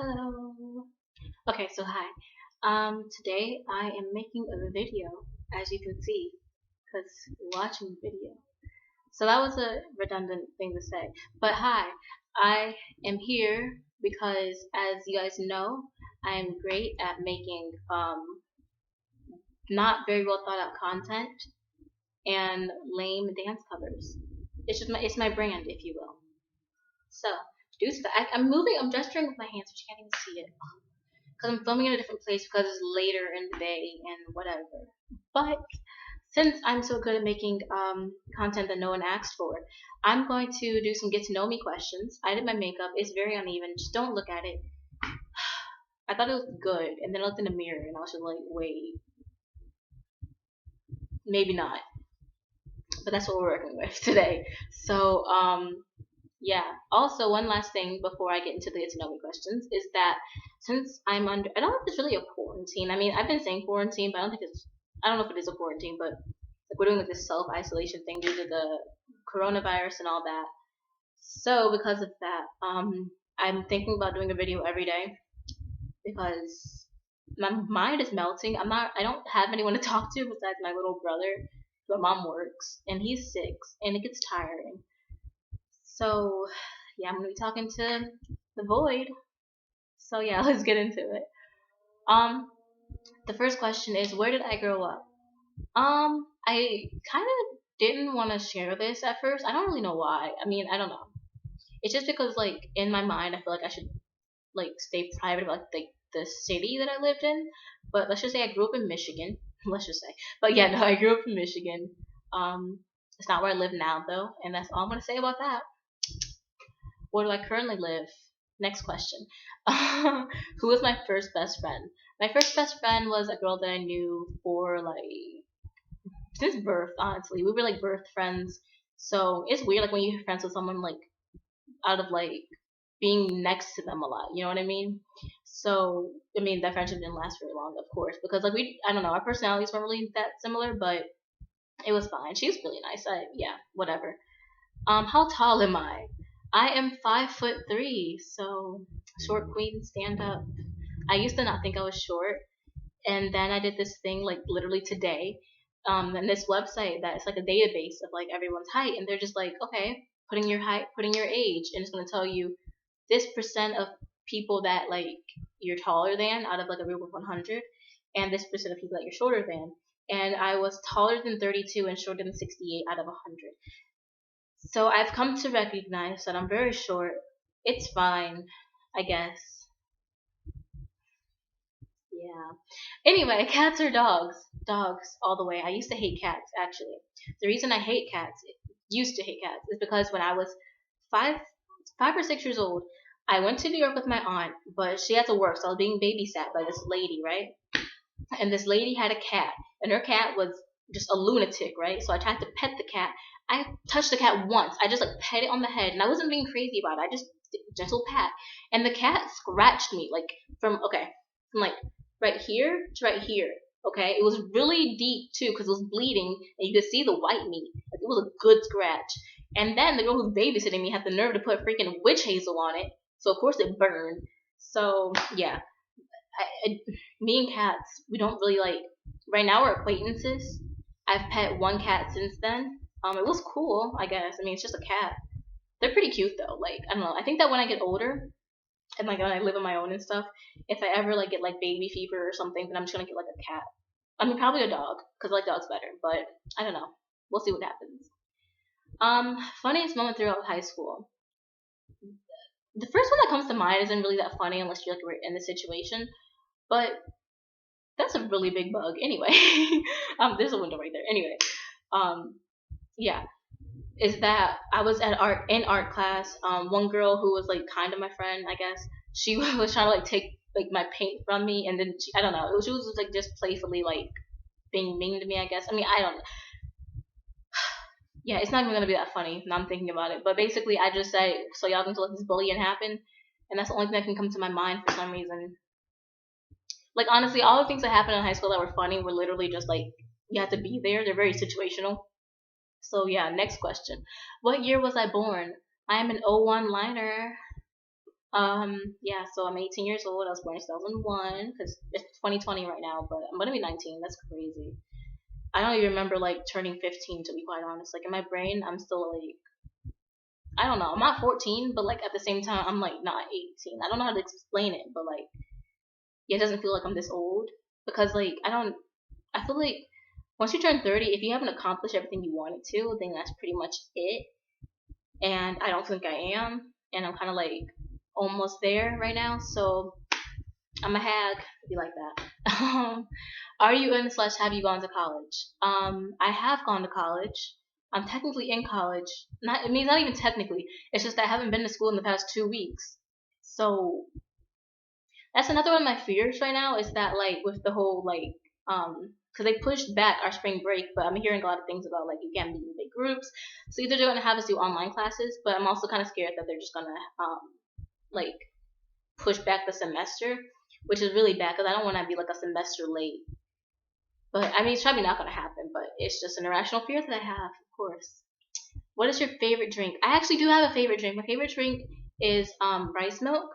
Hello. Okay, so hi. Today I am making a video, as you can see, because you're watching the video. So that was a redundant thing to say. But hi, I am here because, as you guys know, I am great at making not very well thought out content and lame dance covers. It's my brand, if you will. So, do stuff. I'm moving. I'm gesturing with my hands, but you can't even see it. Because I'm filming in a different place because it's later in the day and whatever. But since I'm so good at making content that no one asked for, I'm going to do some get to know me questions. I did my makeup. It's very uneven. Just don't look at it. I thought it was good, and then I looked in the mirror and I was just like, wait, maybe not. But that's what we're working with today. So yeah. Also, one last thing before I get into the get to know me questions is that since I'm under, I don't know if it's really a quarantine. I mean, I've been saying quarantine, but I don't know if it is a quarantine, but like we're doing like this self isolation thing due to the coronavirus and all that. So because of that, I'm thinking about doing a video every day because my mind is melting. I don't have anyone to talk to besides my little brother. My mom works and he's 6 and it gets tiring. So yeah, I'm gonna be talking to the void. So yeah, let's get into it. Um, the first question is, where did I grow up? I kind of didn't want to share this at first. I don't really know why. I mean, I don't know. It's just because like in my mind, I feel like I should like stay private about like the city that I lived in. But let's just say I grew up in Michigan. Let's just say. But yeah, no, I grew up in Michigan. It's not where I live now though, and that's all I'm gonna say about that. Where do I currently live? Next question. Who was my first best friend? My first best friend was a girl that I knew for like since birth. Honestly, we were like birth friends. So it's weird like when you're friends with someone like out of like being next to them a lot. You know what I mean? So I mean that friendship didn't last very long, of course, because like I don't know, our personalities weren't really that similar, but it was fine. She was really nice. Yeah, whatever. How tall am I? I am 5'3", so short queen, stand up. I used to not think I was short, and then I did this thing like literally today, and this website that it's like a database of like everyone's height, and they're just like, okay, putting your height, putting your age, and it's gonna tell you this percent of people that like you're taller than out of like a group of 100, and this percent of people that you're shorter than. And I was taller than 32 and shorter than 68 out of 100. So I've come to recognize that I'm very short. It's fine, I guess. Yeah. Anyway, cats or dogs? Dogs all the way. I used to hate cats actually. The reason I hate cats, used to hate cats, is because when I was five, 5 or 6 years old, I went to New York with my aunt, but she had to work, so I was being babysat by this lady, right? And this lady had a cat, and her cat was just a lunatic, right? So I tried to pet the cat. I touched the cat once. I just like pet it on the head, and I wasn't being crazy about it. I just gentle pat, and the cat scratched me like from like right here to right here. Okay, it was really deep too because it was bleeding, and you could see the white meat. Like, it was a good scratch. And then the girl who's babysitting me had the nerve to put freaking witch hazel on it, so of course it burned. So yeah, me and cats, we don't really like. Right now, we're acquaintances. I've pet one cat since then. It was cool, I guess. I mean, it's just a cat. They're pretty cute though. Like I don't know. I think that when I get older and like when I live on my own and stuff, if I ever like get like baby fever or something, then I'm just gonna get like a cat. I mean, probably a dog because I like dogs better. But I don't know. We'll see what happens. Funniest moment throughout high school. The first one that comes to mind isn't really that funny unless you're like in the situation. But that's a really big bug. Anyway, there's a window right there. Anyway, um, yeah, is that I was at art class. One girl who was like kind of my friend, I guess, she was trying to like take like my paint from me, and then I don't know, she was like just playfully like being mean to me, I guess. I mean, I don't. Yeah, it's not even gonna be that funny. Now I'm thinking about it, but basically, I just said so y'all can let this bullying happen, and that's the only thing that can come to my mind for some reason. Like honestly, all the things that happened in high school that were funny were literally just like you had to be there. They're very situational. So yeah, next question. What year was I born? I am an '01 liner. Yeah, so I'm 18 years old. I was born in 2001 because it's 2020 right now, but I'm gonna be 19. That's crazy. I don't even remember like turning 15 to be quite honest. Like in my brain, I'm still like I don't know. I'm not 14, but like at the same time, I'm like not 18. I don't know how to explain it, but like yeah, it doesn't feel like I'm this old because like I don't. I feel like once you turn 30, if you haven't accomplished everything you wanted to, then that's pretty much it. And I don't think I am, and I'm kind of like almost there right now. So I'm a hag, be like that. Are you in slash have you gone to college? I have gone to college. I'm technically in college. Not it means not even technically. It's just that I haven't been to school in the past 2 weeks. So that's another one of my fears right now is that like with the whole like because they pushed back our spring break, but I'm hearing a lot of things about like you can't meet in big groups. So either they're gonna have us do online classes, but I'm also kind of scared that they're just gonna like push back the semester, which is really bad because I don't want to be like a semester late. But I mean, it's probably not gonna happen. But it's just an irrational fear that I have, of course. What is your favorite drink? I actually do have a favorite drink. My favorite drink is rice milk.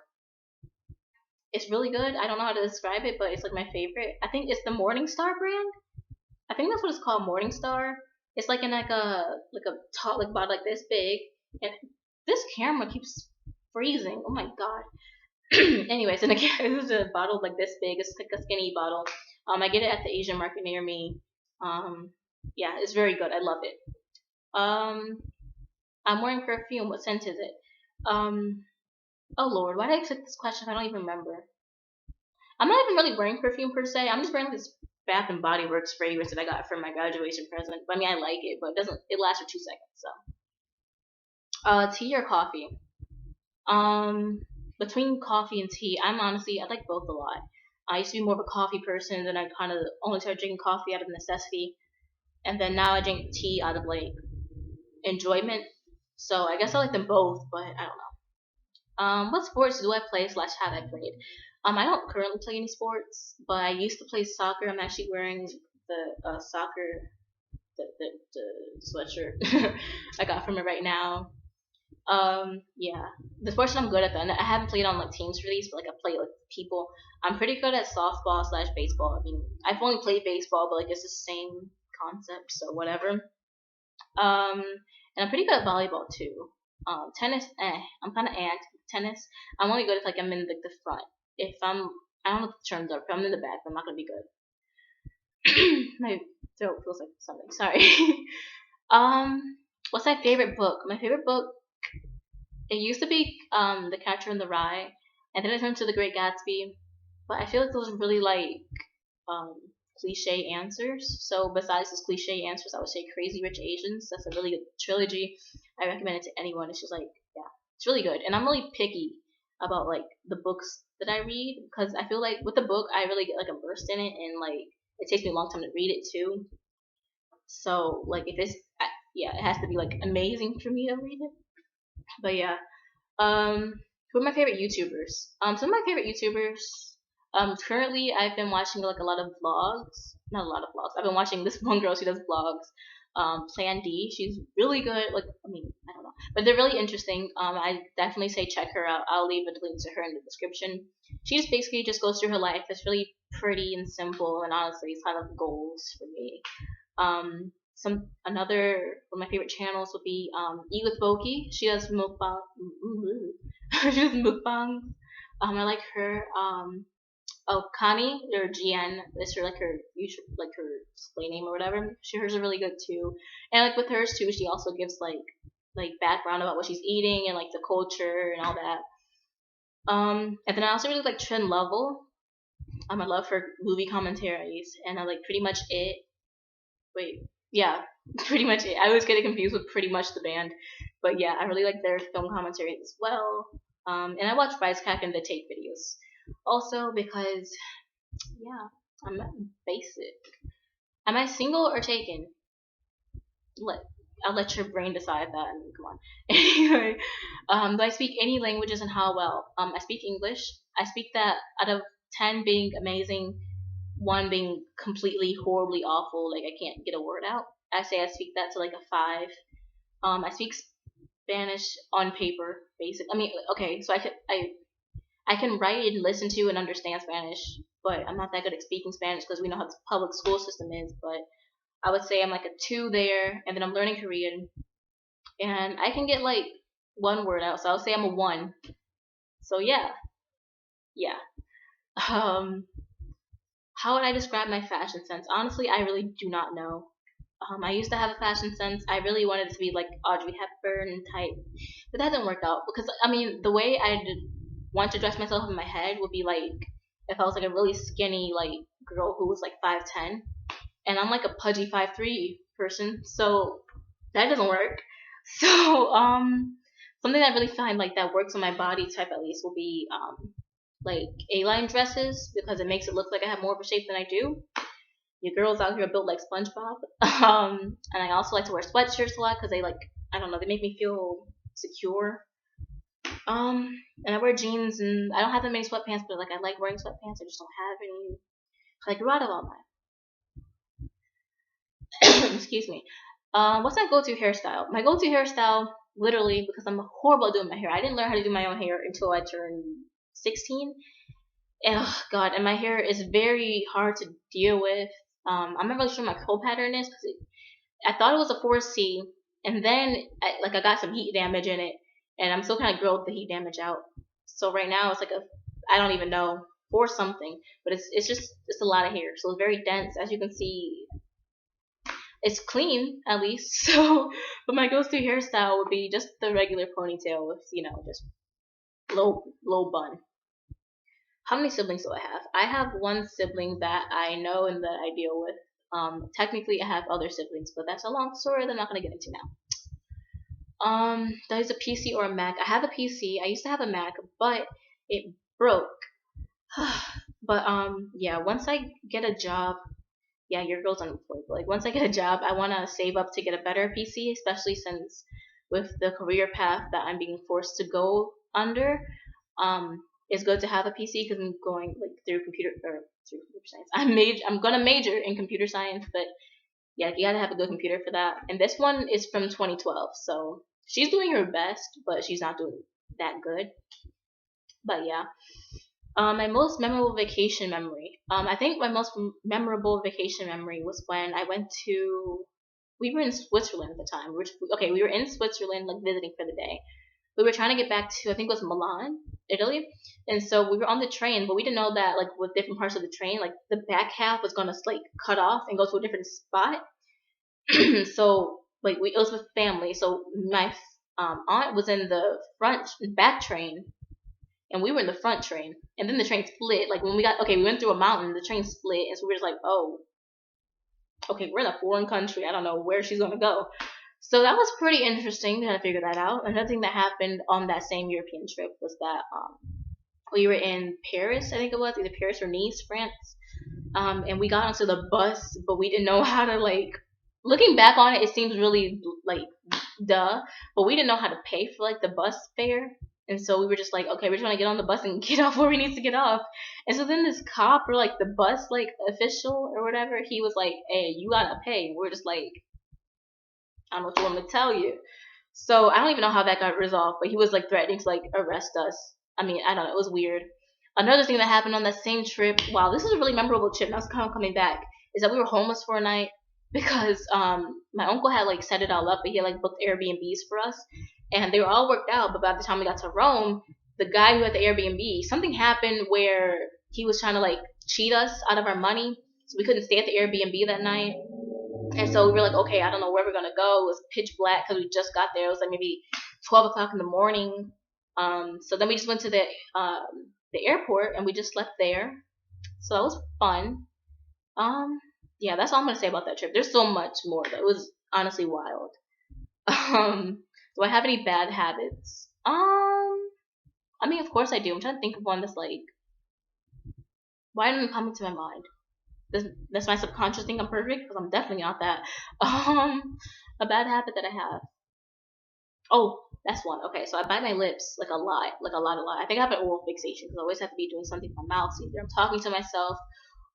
It's really good. I don't know how to describe it, but it's like my favorite. I think it's the Morningstar brand. I think that's what it's called, Morningstar. It's like in like a top like bottle like this big, and this camera keeps freezing. Oh my god. Anyways, and again, this is a bottle like this big. It's like a skinny bottle. I get it at the Asian market near me. Um, yeah, it's very good. I love it. Um, I'm wearing perfume. What scent is it? Um, oh Lord, why did I accept this question? I don't even remember. I'm not even really wearing perfume per se. I'm just wearing this Bath and Body Works fragrance that I got for my graduation present. But I mean, I like it, but it doesn't. It lasts for 2 seconds. So, tea or coffee? Um, between coffee and tea, I like both a lot. I used to be more of a coffee person, then I kind of only started drinking coffee out of necessity, and then now I drink tea out of like enjoyment. So I guess I like them both, but I don't know. What sports do I play slash have I played? I don't currently play any sports, but I used to play soccer. I'm actually wearing the soccer the sweatshirt I got from it right now. Yeah, the sports that I'm good at though, and I haven't played on like teams for these, but like I play like people. I'm pretty good at softball slash baseball. I mean, I've only played baseball, but like it's the same concept, so whatever. Um, and I'm pretty good at volleyball too. Tennis, I'm kind of tennis. I'm only good if like I'm in like the front. If I don't know what the terms are. If I'm in the back, I'm not gonna be good. My throat feels like something. Sorry. What's my favorite book? My favorite book it used to be The Catcher in the Rye, and then it turned to The Great Gatsby. But I feel like those are really like um cliche answers. So besides those cliche answers, I would say Crazy Rich Asians. That's a really good trilogy. I recommend it to anyone. It's just like yeah, it's really good. And I'm really picky about like the books that I read because I feel like with the book I really get like immersed in it and like it takes me a long time to read it too. So like if it's yeah, it has to be like amazing for me to read it. But yeah, who are my favorite YouTubers? Some of my favorite YouTubers. Currently I've been watching like a lot of vlogs. Not a lot of vlogs. I've been watching this one girl. She does vlogs. Plan D. She's really good. Like I mean, I don't know, but they're really interesting. I definitely say check her out. I'll leave a link to her in the description. She just basically just goes through her life. It's really pretty and simple, and honestly, it's kind of goals for me. Some another one of my favorite channels would be Eat with Boki. She does mukbang. She does mukbangs. I like her. Oh, Kani or GN is her like her usual like her display name or whatever. She hers are really good too. And like with hers too, she also gives like background about what she's eating and like the culture and all that. And then I also really like Trend Level. I love her movie commentaries and I like pretty much it. Wait, yeah, pretty much it. I always get it confused with pretty much the band, but yeah, I really like their film commentaries as well. And I watch Wisecrack and the Take videos also because yeah, I'm basic. Am I single or taken? Let I'll let your brain decide that. I mean, come on. Anyway, do I speak any languages and how well? I speak English. I speak that out of 10 being amazing, one being completely horribly awful. Like I can't get a word out. I say I speak that to like a 5. I speak Spanish on paper, basic. I mean, okay, so I could I I can write and listen to and understand Spanish, but I'm not that good at speaking Spanish because we know how the public school system is. But I would say I'm like a two there, and then I'm learning Korean, and I can get like one word out. So I'll say I'm a one. So yeah, yeah. Um, how would I describe my fashion sense? Honestly, I really do not know. I used to have a fashion sense. I really wanted to be like Audrey Hepburn type, but that didn't work out because I mean the way I did want to dress myself in my head would be like if I was like a really skinny like girl who was like 5'10", and I'm like a pudgy 5'3" person, so that doesn't work. So something that I really find like that works on my body type at least will be like A-line dresses because it makes it look like I have more of a shape than I do. Your girls out here are built like SpongeBob. And I also like to wear sweatshirts a lot because they like I don't know they make me feel secure. And I wear jeans and I don't have that many sweatpants, but like I like wearing sweatpants. I just don't have any. I grew out of all mine. Excuse me. What's my go-to hairstyle? My go-to hairstyle, literally, because I'm horrible at doing my hair. I didn't learn how to do my own hair until I turned 16. Oh God, and my hair is very hard to deal with. I'm not really sure what my curl pattern is because I thought it was a 4C, and then I got some heat damage in it, and I'm still kind of growing the heat damage out. So right now it's like a I don't even know 4 something, but it's a lot of hair, so it's very dense. As you can see, it's clean at least. So, but my go-to hairstyle would be just the regular ponytail with just low bun. How many siblings do I have? I have one sibling that I know and that I deal with. Technically, I have other siblings, but that's a long story that I'm not gonna get into now. That is a PC or a Mac. I have a PC. I used to have a Mac, but it broke. But yeah. Once I get a job, yeah, your girl's unemployed. But like once I get a job, I wanna save up to get a better PC, especially since with the career path that I'm being forced to go under. It's good to have a PC because I'm going like through computer science. I'm gonna major in computer science, but yeah, you gotta have a good computer for that. And this one is from 2012, so she's doing her best, but she's not doing that good. But yeah, my most memorable vacation memory. I think my most memorable vacation memory was when I went to. We were in Switzerland at the time. We were in Switzerland, like visiting for the day. We were trying to get back to I think it was Milan, Italy, and so we were on the train, but we didn't know that like with different parts of the train, like the back half was gonna like cut off and go to a different spot. So like it was with family. So my aunt was in the front back train, and we were in the front train, and then the train split. Like when we went through a mountain, the train split, and so we were just like, oh, okay, we're in a foreign country. I don't know where she's gonna go. So that was pretty interesting to figure that out. Another thing that happened on that same European trip was that we were in Paris, I think it was, either Paris or Nice, France. And we got onto the bus, but we didn't know how to like. Looking back on it, it seems really like duh, but we didn't know how to pay for like the bus fare, and so we were just like, okay, we're just gonna get on the bus and get off where we need to get off. And so then this cop or like the bus like official or whatever, he was like, hey, you gotta pay. And we're just like, I don't know what you want me to tell you. So I don't even know how that got resolved, but he was like threatening to like arrest us. I mean, I don't know, it was weird. Another thing that happened on that same trip, wow, this was a really memorable trip. And I was kind of coming back. Is that we were homeless for a night because my uncle had like set it all up, but he had like booked Airbnbs for us, and they were all worked out. But by the time we got to Rome, the guy who had the Airbnb, something happened where he was trying to like cheat us out of our money, so we couldn't stay at the Airbnb that night. And so we were like, okay, I don't know where we're gonna go. It was pitch black because we just got there. It was like maybe 12 o'clock in the morning. So then we just went to the airport and we just left there. So that was fun. Yeah, that's all I'm gonna say about that trip. There's so much more though. It was honestly wild. Do I have any bad habits? I mean, of course I do. I'm trying to think of one that's like, why didn't it come into my mind? That's my subconscious think I'm perfect because I'm definitely not that. A bad habit that I have. Oh, that's one. Okay, so I bite my lips like a lot, a lot. I think I have an oral fixation because I always have to be doing something with my mouth. So either I'm talking to myself,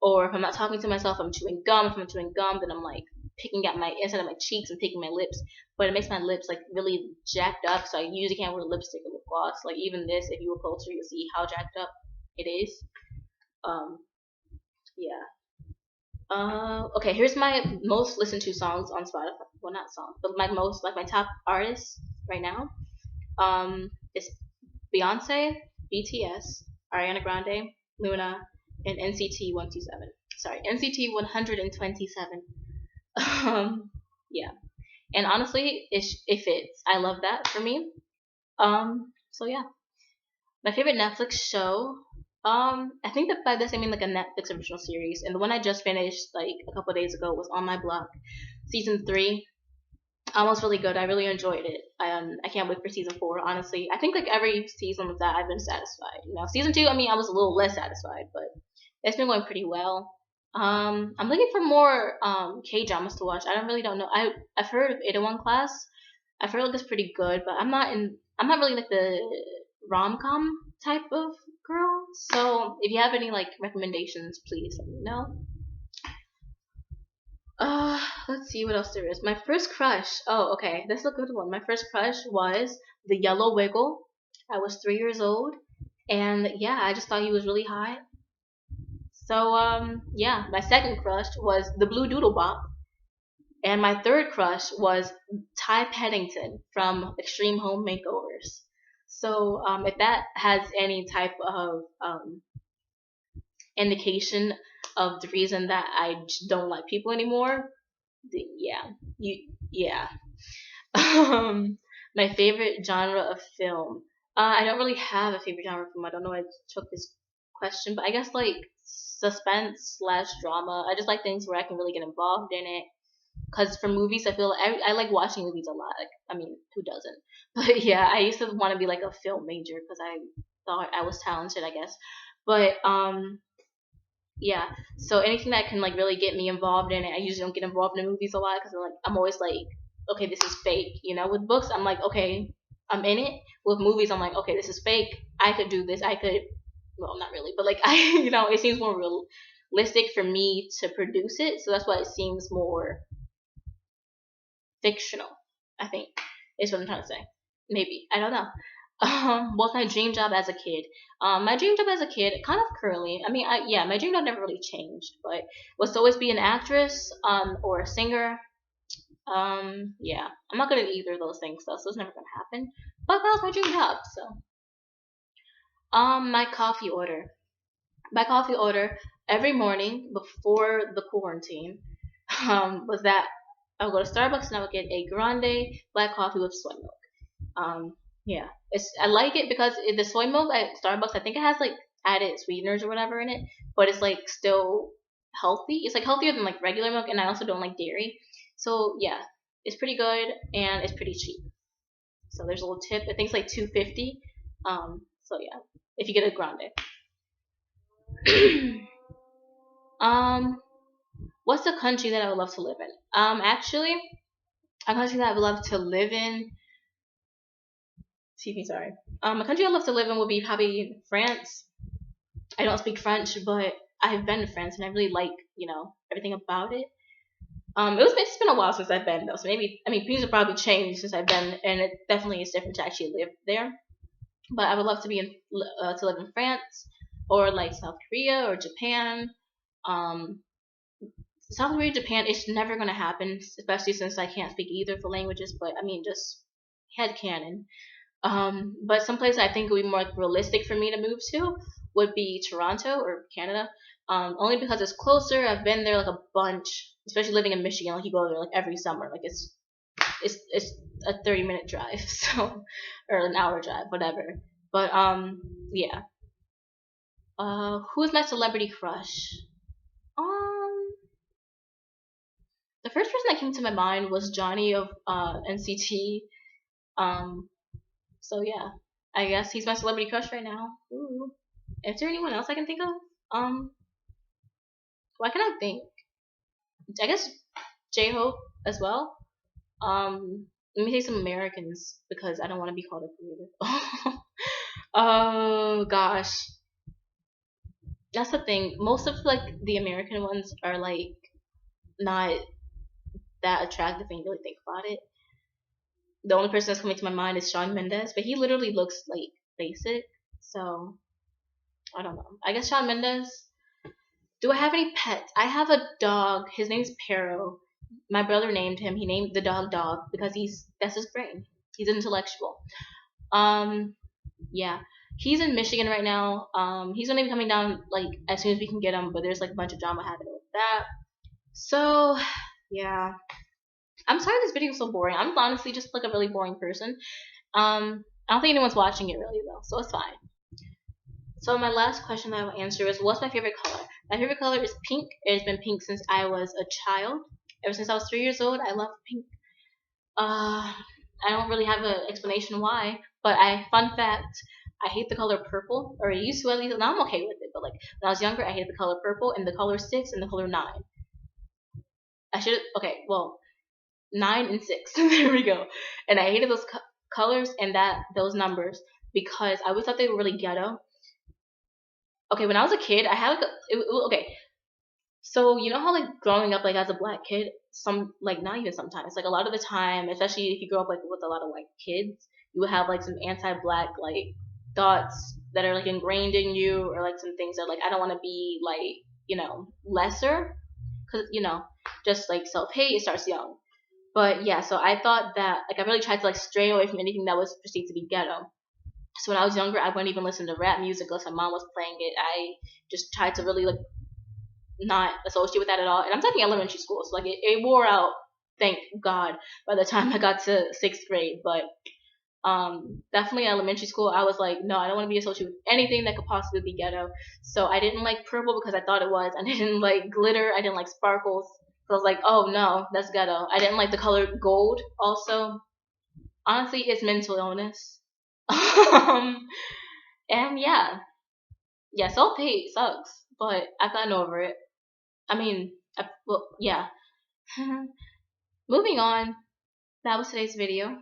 or if I'm not talking to myself, I'm chewing gum. If I'm chewing gum, then I'm like picking at my inside of my cheeks and picking my lips, but it makes my lips like really jacked up. So I usually can't wear lipstick or lip gloss. Like even this, if you were closer, you'll see how jacked up it is. Um, yeah. Okay. Here's my most listened to songs on Spotify. Well, not songs, but my most like my top artists right now. It's Beyonce, BTS, Ariana Grande, Luna, and NCT 127. Sorry, NCT 127. Yeah, and honestly, it fits. I love that for me. So yeah, my favorite Netflix show. I think that by this I mean like a Netflix original series, and the one I just finished like a couple of days ago was On My Block, season 3. Was really good. I really enjoyed it. I can't wait for season 4. Honestly, I think like every season of that I've been satisfied. Season 2. I mean, I was a little less satisfied, but it's been going pretty well. I'm looking for more K dramas to watch. Don't know. I've heard of Itaewon Class. I've heard like it's pretty good, but I'm not really like the rom com type of girl. So if you have any like recommendations, please let me know. Let's see what else there is. My first crush. Oh, okay. This is a good one. My first crush was the Yellow Wiggle. I was 3 years old, and yeah, I just thought he was really hot. So, yeah. My second crush was the Blue Doodle Bop, and my third crush was Ty Pennington from Extreme Home Makeovers. So, if that has any type of indication of the reason that I don't like people anymore, yeah, yeah. My favorite genre of film. I don't really have a favorite genre of film. I don't know why I took this question, but I guess like suspense slash drama. I just like things where I can really get involved in it. Cause for movies, I feel like I like watching movies a lot. Like, I mean, who doesn't? But yeah, I used to want to be like a film major because I thought I was talented, I guess. But yeah. So anything that can like really get me involved in it, I usually don't get involved in movies a lot because I'm always like, okay, this is fake. With books, I'm like, okay, I'm in it. With movies, I'm like, okay, this is fake. I could do this. I could, well, not really, but like it seems more realistic for me to produce it. So that's why it seems more fictional. I think is what I'm trying to say. Maybe I don't know. What's my dream job as a kid? My dream job as a kid, kind of currently. I mean, yeah, my dream job never really changed, but was to always be an actress, or a singer. Yeah, I'm not good at either of those things though, so it's never gonna happen. But that was my dream job. So, my coffee order. My coffee order every morning before the quarantine, was that I would go to Starbucks and I would get a grande black coffee with soy milk. Yeah, I like it because the soy milk at Starbucks, I think it has like added sweeteners or whatever in it, but it's like still healthy. It's like healthier than like regular milk, and I also don't like dairy. So yeah, it's pretty good and it's pretty cheap. So there's a little tip. I think it's like 250. So yeah, if you get a grande. um, what's the country that I would love to live in? Actually, a country that I would love to live in. Excuse me, sorry. A country I'd love to live in would be probably France. I don't speak French, but I've been to France and I really like, everything about it. It's been a while since I've been though, so maybe I mean things have probably changed since I've been, and it definitely is different to actually live there. But I would love to to live in France or like South Korea or Japan. Um, South Korea, Japan, it's never gonna happen, especially since I can't speak either of the languages. But I mean, just head canon. But someplace I think would be more like, realistic for me to move to would be Toronto or Canada. Only because it's closer. I've been there like a bunch, especially living in Michigan. Like you go there like every summer. Like it's a 30-minute drive, so or an hour drive, whatever. But yeah. Who's my celebrity crush? Um, the first person that came to my mind was Johnny of NCT. Um, So yeah, I guess he's my celebrity crush right now. Ooh. Is there anyone else I can think of? Why can I think? I guess J Hope as well. Let me say some Americans because I don't want to be called a creative. Oh gosh, that's the thing. Most of like the American ones are like not that attractive when you really think about it. The only person that's coming to my mind is Shawn Mendes, but he literally looks like basic. So I don't know. I guess Shawn Mendes. Do I have any pets? I have a dog. His name's Pero. My brother named him. He named the dog Dog because that's his brain. He's intellectual. Um, yeah. He's in Michigan right now. He's gonna be coming down like as soon as we can get him, but there's like a bunch of drama happening with that. So yeah. I'm sorry this video is so boring. I'm honestly just like a really boring person. I don't think anyone's watching it really though, so it's fine. So my last question that I will answer is, what's my favorite color? My favorite color is pink. It has been pink since I was a child. Ever since I was 3 years old, I love pink. Uh, I don't really have an explanation why, but fun fact, I hate the color purple, or I used to at least. Now I'm okay with it, but like when I was younger, I hated the color purple and the color 6 and the color 9. I should okay, well, 9 and 6. There we go. And I hated those colors and those numbers because I always thought they were really ghetto. Okay, when I was a kid, I had like okay. So you know how like growing up like as a black kid, some like not even sometimes, like a lot of the time, especially if you grow up like with a lot of like kids, you would have like some anti-black like thoughts that are like ingrained in you, or like some things that like I don't want to be like lesser, because just like self-hate, it starts young. But yeah, so I thought that like I really tried to like stray away from anything that was perceived to be ghetto. So when I was younger, I wouldn't even listen to rap music unless my mom was playing it. I just tried to really like not associate with that at all. And I'm talking elementary school, so like it wore out, thank God, by the time I got to 6th grade. But definitely elementary school, I was like, no, I don't want to be associated with anything that could possibly be ghetto. So I didn't like purple because I thought it was. I didn't like glitter. I didn't like sparkles. So I was like, oh no, that's ghetto. I didn't like the color gold. Also, honestly, it's mental illness. And yeah, self hate sucks, but I've gotten over it. I mean, well, yeah. Moving on. That was today's video.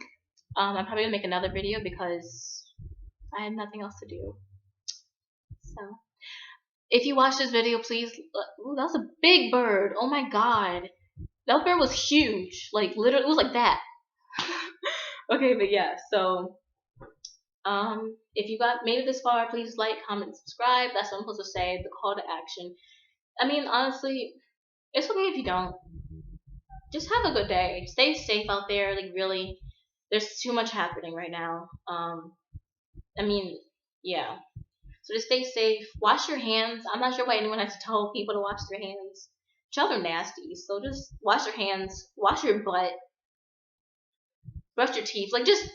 I'm probably gonna make another video because I had nothing else to do. So, if you watch this video, please. Ooh, that was a big bird. Oh my god, that bird was huge. Like literally, it was like that. Okay, but yeah. So, if you got made it this far, please like, comment, subscribe. That's what I'm supposed to say. The call to action. I mean, honestly, it's okay if you don't. Just have a good day. Stay safe out there. Like really, there's too much happening right now. I mean, yeah. So just stay safe. Wash your hands. I'm not sure why anyone has to tell people to wash their hands. Y'all are nasty. So just wash your hands. Wash your butt. Brush your teeth. Like just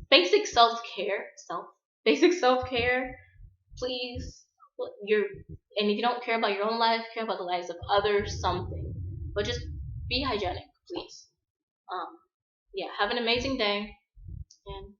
basic self care. Basic self care. Please. And if you don't care about your own life, care about the lives of others. Something. But just be hygienic, please. Yeah. Have an amazing day. And